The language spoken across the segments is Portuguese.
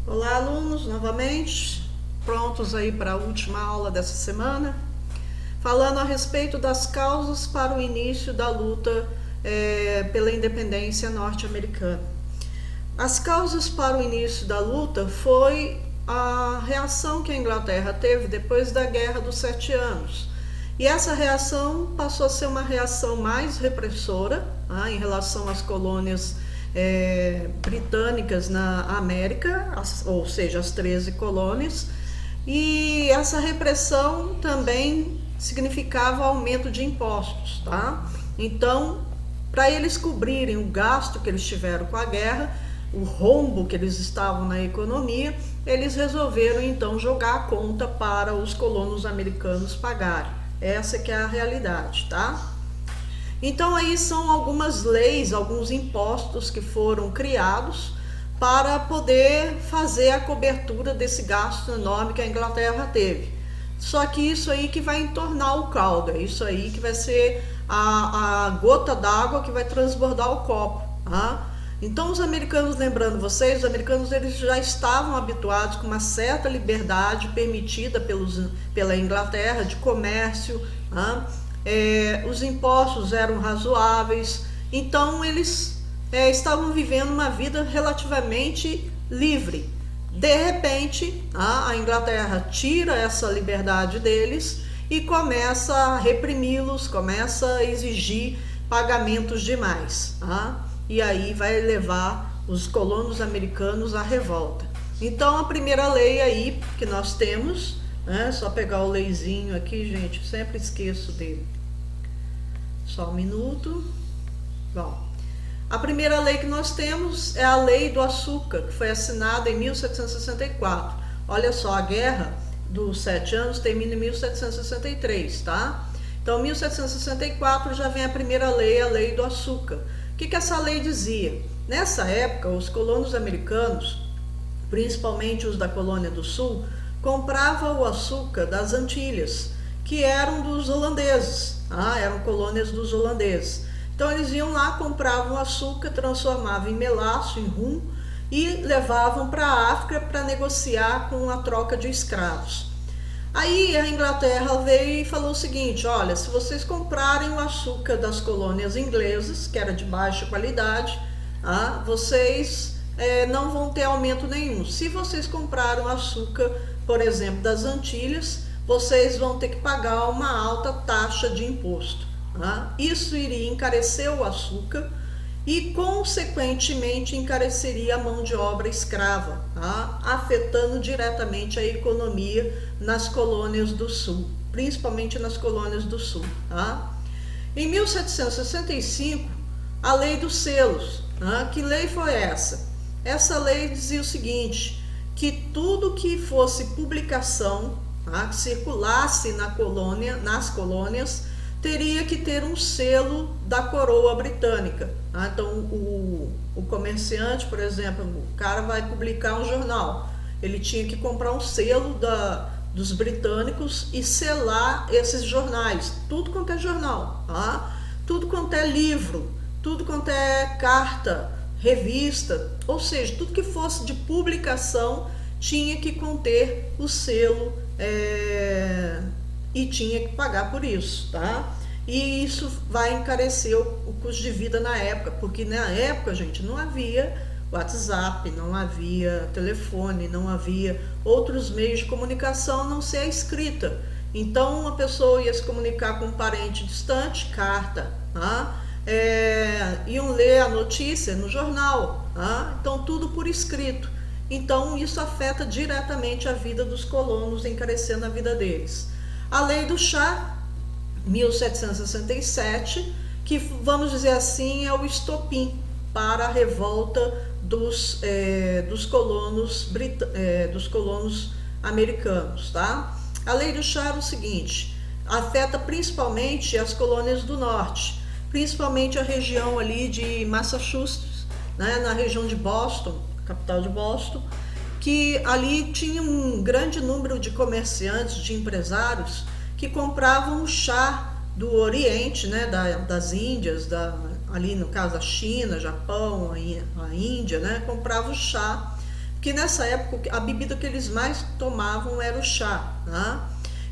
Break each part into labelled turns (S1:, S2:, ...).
S1: Olá, alunos, novamente, prontos aí para a última aula dessa semana, falando a respeito das causas para o início da luta pela independência norte-americana. As causas para o início da luta foi a reação que a Inglaterra teve depois da Guerra dos 7 Anos. E essa reação passou a ser uma reação mais repressora em relação às colônias britânicas na América, ou seja, as 13 colônias, e essa repressão também significava aumento de impostos, tá? Então, para eles cobrirem o gasto que eles tiveram com a guerra, o rombo que eles estavam na economia, eles resolveram então jogar a conta para os colonos americanos pagarem. Essa que é a realidade, tá? Então aí são algumas leis, alguns impostos que foram criados para poder fazer a cobertura desse gasto enorme que a Inglaterra teve. Só que isso aí que vai entornar o caldo, é isso aí que vai ser a gota d'água que vai transbordar o copo, tá? Então os americanos, lembrando vocês, os americanos eles já estavam habituados com uma certa liberdade permitida pela Inglaterra de comércio, tá? Os impostos eram razoáveis, então eles estavam vivendo uma vida relativamente livre. De repente, a Inglaterra tira essa liberdade deles e começa a reprimi-los, começa a exigir pagamentos demais, e aí vai levar os colonos americanos à revolta. Então a primeira lei aí que nós temos, só pegar o leizinho aqui, gente, sempre esqueço dele. Só um minuto. Bom, a primeira lei que nós temos é a Lei do Açúcar, que foi assinada em 1764. Olha só, a Guerra dos 7 Anos termina em 1763, tá? Então, em 1764 já vem a primeira lei, a Lei do Açúcar. O que essa lei dizia? Nessa época, os colonos americanos, principalmente os da Colônia do Sul, compravam o açúcar das Antilhas, que eram dos holandeses, eram colônias dos holandeses. Então eles iam lá, compravam açúcar, transformavam em melaço, em rum, e levavam para a África para negociar com a troca de escravos. Aí a Inglaterra veio e falou o seguinte: olha, se vocês comprarem o açúcar das colônias inglesas, que era de baixa qualidade, vocês não vão ter aumento nenhum. Se vocês comprarem o açúcar, por exemplo, das Antilhas, vocês vão ter que pagar uma alta taxa de imposto. Isso iria encarecer o açúcar e, consequentemente, encareceria a mão de obra escrava, afetando diretamente a economia nas colônias do Sul, principalmente nas colônias do Sul. Em 1765, a Lei dos Selos. Que lei foi essa? Essa lei dizia o seguinte, que tudo que fosse publicação, que circulasse nas colônias, teria que ter um selo da coroa britânica. Então, o comerciante, por exemplo, o cara vai publicar um jornal, ele tinha que comprar um selo dos britânicos e selar esses jornais, tudo quanto é jornal, tudo quanto é livro, tudo quanto é carta, revista, ou seja, tudo que fosse de publicação tinha que conter o selo e tinha que pagar por isso, tá? E isso vai encarecer o custo de vida na época, porque na época, gente, não havia WhatsApp, não havia telefone, não havia outros meios de comunicação a não ser a escrita. Então, uma pessoa ia se comunicar com um parente distante, carta, iam ler a notícia no jornal, então tudo por escrito. Então isso afeta diretamente a vida dos colonos, encarecendo a vida deles. A Lei do Chá, 1767, que vamos dizer assim é o estopim para a revolta dos colonos americanos, tá? A Lei do Chá era o seguinte, afeta principalmente as colônias do norte, principalmente a região ali de Massachusetts, na região de Boston, capital de Boston, que ali tinha um grande número de comerciantes, de empresários, que compravam o chá do Oriente, das Índias, ali no caso a China, Japão, a Índia, compravam o chá que nessa época a bebida que eles mais tomavam era o chá, tá?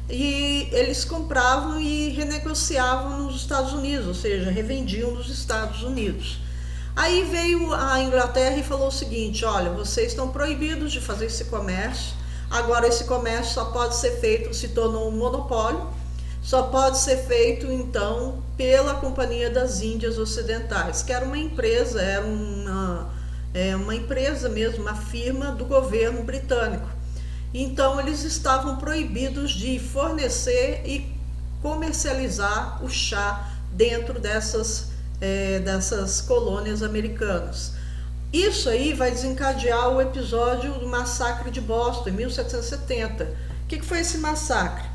S1: E eles compravam e renegociavam nos Estados Unidos, ou seja, revendiam nos Estados Unidos. Aí veio a Inglaterra e falou o seguinte: olha, vocês estão proibidos de fazer esse comércio, agora esse comércio só pode ser feito, se tornou um monopólio, só pode ser feito então pela Companhia das Índias Ocidentais, que era uma empresa, era uma empresa mesmo, uma firma do governo britânico. Então eles estavam proibidos de fornecer e comercializar o chá dentro dessas colônias americanas. Isso aí vai desencadear o episódio do massacre de Boston, em 1770. O que foi esse massacre?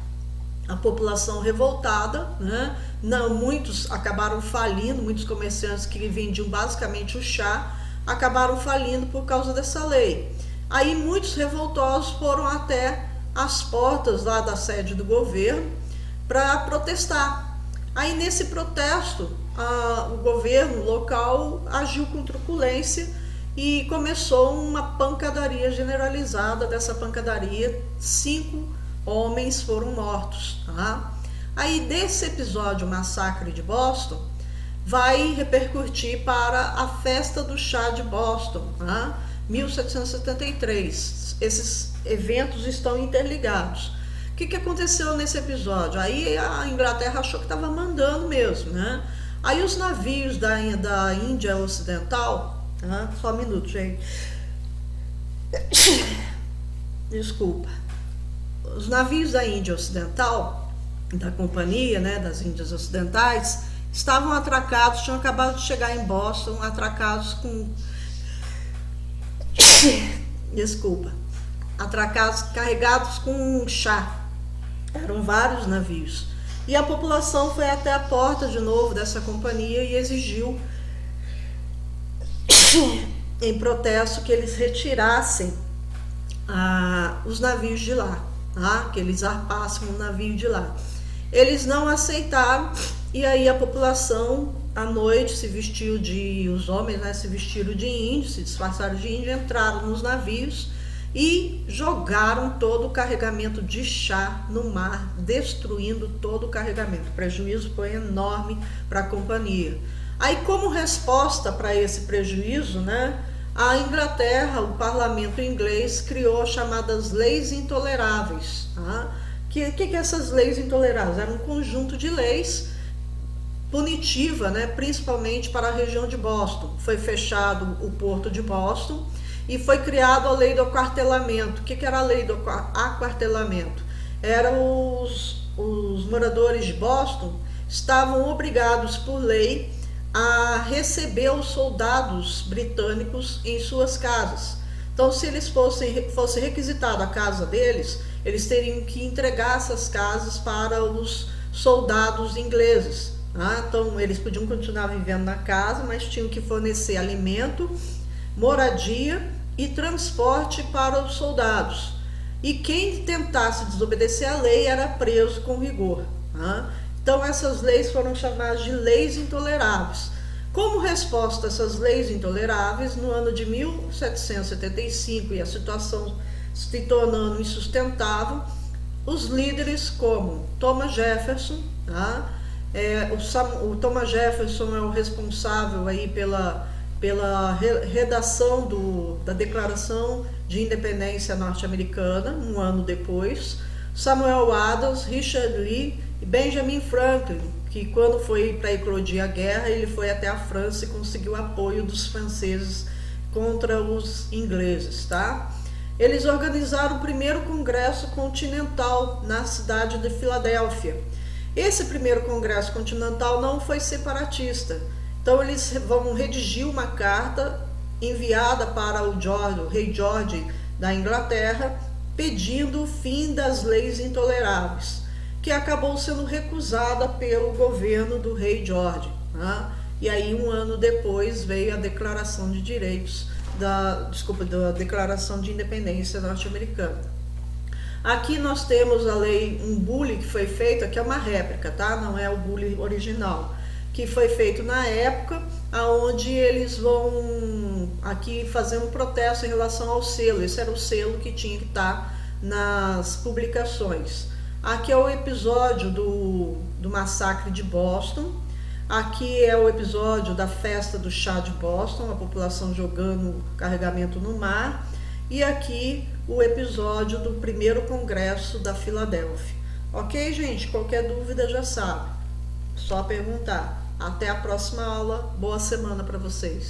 S1: A população revoltada, né? Não, muitos acabaram falindo, muitos comerciantes que vendiam basicamente o chá acabaram falindo por causa dessa lei. Aí muitos revoltosos foram até as portas lá da sede do governo para protestar. Aí nesse protesto, o governo local agiu com truculência e começou uma pancadaria generalizada. Dessa pancadaria, 5 homens foram mortos, tá? Aí desse episódio, o massacre de Boston, vai repercutir para a festa do chá de Boston, tá? 1773. Esses eventos estão interligados. O que aconteceu nesse episódio? Aí a Inglaterra achou que estava mandando mesmo, né? Aí os navios da Índia Ocidental, tá? Só um minuto, gente. Desculpa. Os navios da Índia Ocidental, da Companhia, né, das Índias Ocidentais, estavam atracados, tinham acabado de chegar em Boston, atracados com... atracados, carregados com chá. Eram vários navios. E a população foi até a porta de novo dessa companhia e exigiu, em protesto, que eles retirassem os navios de lá, tá? Que eles zarpassem o navio de lá. Eles não aceitaram, e aí a população, à noite, os homens, né, se vestiram de índio, se disfarçaram de índio, entraram nos navios e jogaram todo o carregamento de chá no mar, destruindo todo o carregamento. O prejuízo foi enorme para a companhia. Aí, como resposta para esse prejuízo, né, a Inglaterra, o parlamento inglês, criou as chamadas leis intoleráveis. Tá? Que essas leis intoleráveis? Era um conjunto de leis punitiva, né, principalmente para a região de Boston. Foi fechado o porto de Boston e foi criada a lei do aquartelamento. O que era a lei do aquartelamento? Eram os moradores de Boston estavam obrigados por lei a receber os soldados britânicos em suas casas. Então, se eles fosse requisitada a casa deles, eles teriam que entregar essas casas para os soldados ingleses. Tá? Então, eles podiam continuar vivendo na casa, mas tinham que fornecer alimento, moradia e transporte para os soldados. E quem tentasse desobedecer a lei era preso com rigor. Tá? Então, essas leis foram chamadas de leis intoleráveis. Como resposta a essas leis intoleráveis, no ano de 1775, e a situação se tornando insustentável, os líderes como Thomas Jefferson, tá? O Thomas Jefferson é o responsável aí pela redação da Declaração de Independência Norte-Americana, um ano depois, Samuel Adams, Richard Lee e Benjamin Franklin, que quando foi para eclodir a guerra, ele foi até a França e conseguiu apoio dos franceses contra os ingleses, tá? Eles organizaram o primeiro congresso continental na cidade de Filadélfia. Esse primeiro congresso continental não foi separatista, então eles vão redigir uma carta enviada para o rei George da Inglaterra, pedindo o fim das leis intoleráveis, que acabou sendo recusada pelo governo do rei George. Tá? E aí, um ano depois, veio a Declaração de Direitos, da Declaração de Independência Norte-Americana. Aqui nós temos a lei, um bule que foi feito, aqui é uma réplica, tá? Não é o bule original, que foi feito na época, onde eles vão aqui fazer um protesto em relação ao selo. Esse era o selo que tinha que estar nas publicações. Aqui é o episódio do massacre de Boston. Aqui é o episódio da festa do chá de Boston, a população jogando carregamento no mar. E aqui o episódio do primeiro congresso da Filadélfia. Ok, gente? Qualquer dúvida já sabe. Só perguntar. Até a próxima aula. Boa semana para vocês.